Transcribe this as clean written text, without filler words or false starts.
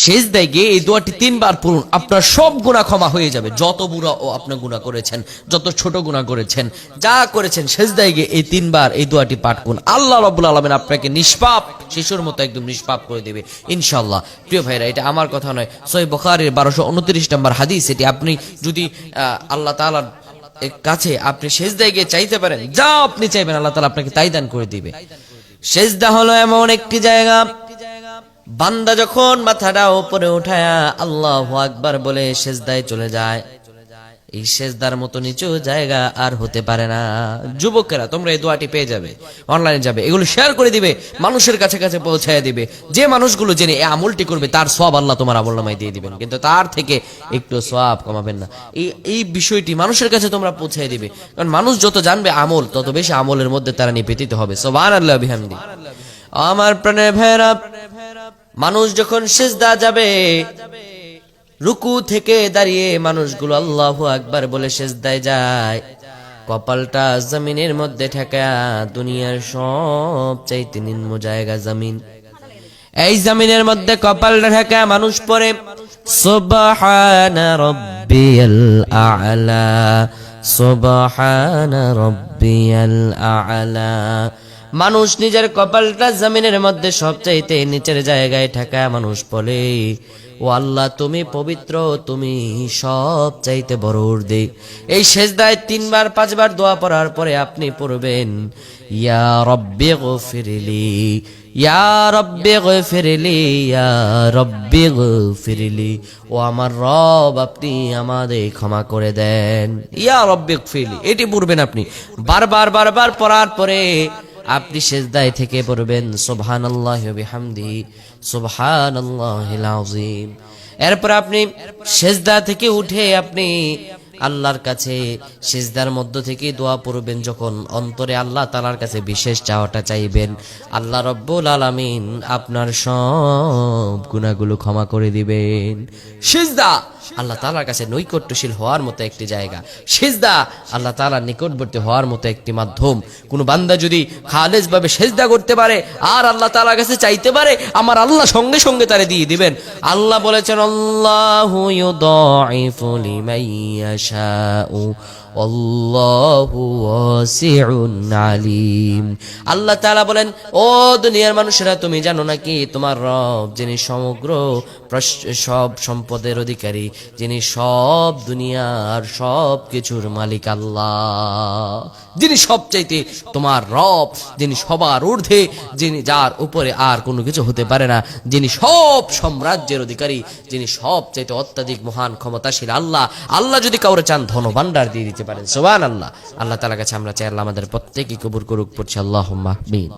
সিজদায় গিয়ে এই দোয়াটি 3 বার পড়ুন, আপনার সব গুনাহ ক্ষমা হয়ে যাবে। যত বুড়া ও আপনি গুনাহ করেছেন, যত ছোট গুনাহ করেছেন, যা করেছেন, সিজদায় গিয়ে এই 3 বার এই দোয়াটি পাঠ করুন। আল্লাহ রাব্বুল আলামিন আপনাকে নিষ্পাপ শিশুর মতো একদম নিষ্পাপ করে দেবে ইনশাআল্লাহ। প্রিয় ভাইরা, এটা আমার কথা নয়, সহিহ বুখারীর 1229 নম্বর হাদিস। এটি আপনি যদি আল্লাহ তাআলার কাছে আপনি সিজদায় গিয়ে চাইতে পারেন, যা আপনি চাইবেন আল্লাহ তাআলা আপনাকে তাই দান করে দিবে। সিজদা হলো এমন একটি জায়গা, বান্দা যখন মাথাটা উপরে উঠায়া আল্লাহু আকবার বলে সিজদায় চলে যায়, এই সিজদার মতো নিচু জায়গা আর হতে পারে না। যুবকেরা, তোমরা এই দোয়াটি পেয়ে যাবে, অনলাইনে যাবে, এগুলো শেয়ার করে দিবে, মানুষের কাছে কাছে পৌঁছায় দিবে। যে মানুষগুলো জেনে এই আমলটি করবে তার সওয়াব আল্লাহ তোমার আমলনামায় দিয়ে দিবেন, কিন্তু তার থেকে একটু সওয়াব কমাবেন না। এই বিষয়টি মানুষের কাছে তোমরা পৌঁছায় দিবে, কারণ মানুষ যত জানবে আমল, তত বেশি আমলের মধ্যে তারা নিবেদিত হবে। সুবহানাল্লাহ বিহামদি। আমার প্রাণের ভাইরা, মানুষ যখন সিজদা যাবে, রুকু থেকে দাঁড়িয়ে মানুষগুলো আল্লাহু আকবার বলে সিজদায় যায়, কপালটা জমিনের মধ্যে ঠেকা, দুনিয়ার সব চাইতে নিম্ন জায়গা জমিন, এই জমিনের মধ্যে কপালটা ঠেকা মানুষ পড়ে সুবহানা রাব্বিয়াল আ'লা, সুবহানা রাব্বিয়াল আ'লা। মানুষ নিজের কপালটা জমিনের মধ্যে সবচাইতে নিচের জায়গায় ঠেকা মানুষ বলে, ও আল্লাহ তুমি পবিত্র, তুমি সব চাইতে বড় ঊর্ধ্বে। এই সিজদায় 3 বার 5 বার দোয়া পড়ার পরে আপনি পড়বেন, ইয়া রব্বি গফিরলি, ইয়া রব্বি গফিরলি, ইয়া রব্বি গফিরলি। ও আমার রব, আপনি আমাদের ক্ষমা করে দেন। ইয়া রব্বি গফিরলি, এটি পড়বেন আপনি বারবার বারবার পড়ার পরে আপনি সিজদায় থেকে পড়বেন সুবহানাল্লাহি ওয়া বিহামদিহি, সুবহানাল্লাহিল আযীম। এরপর আপনি সিজদা থেকে উঠে আপনি আল্লাহর কাছে সিজদার মধ্য থেকে দোয়া পড়বেন। যখন অন্তরে আল্লাহ তাআলার কাছে বিশেষ চাওয়াটা চাইবেন, আল্লাহ রাব্বুল আলামিন আপনার সব গুনাহগুলো ক্ষমা করে দিবেন। সিজদা আল্লাহ তাআলার কাছে নৈকট্যশীল হওয়ার মতো একটি জায়গা, সিজদা আল্লাহ তাআলার নিকটবর্তী হওয়ার মতো একটি মাধ্যম। কোন বান্দা যদি খালেস ভাবে সিজদা করতে পারে আর আল্লাহ তাআলার কাছে চাইতে পারে, আমার আল্লাহ সঙ্গে সঙ্গে তারে দিয়ে দিবেন। আল্লাহ বলেছেন, আল্লাহু ইউদাইফু লিমান ইয়াশাউ আল্লাহু ওয়াসিউন আলিম। আল্লাহ তাআলা বলেন, ও দুনিয়ার মানুষেরা, তুমি জানো নাকি তোমার রব যিনি সমগ্র সব সম্পদের অধিকারী, যিনি সব দুনিয়ার সব কিছুর মালিক আল্লাহ, যিনি সবচাইতে তোমার রব, যিনি সবার ঊর্ধ্বে, যিনি যার উপরে আর কোনো কিছু হতে পারে না, যিনি সব সাম্রাজ্যের অধিকারী, যিনি সবচাইতে অত্যাধিক মহান ক্ষমতাশীল আল্লাহ। আল্লাহ যদি কাউরে চান ধন ভান্ডার দিয়ে দিতে পারেন। সুবহানাল্লাহ। আল্লাহ তাআলার কাছে আমরা চাই আল্লাহ আমাদের প্রত্যেককে কবুল করুক। পড়ছি আল্লাহুম্মা আমিন।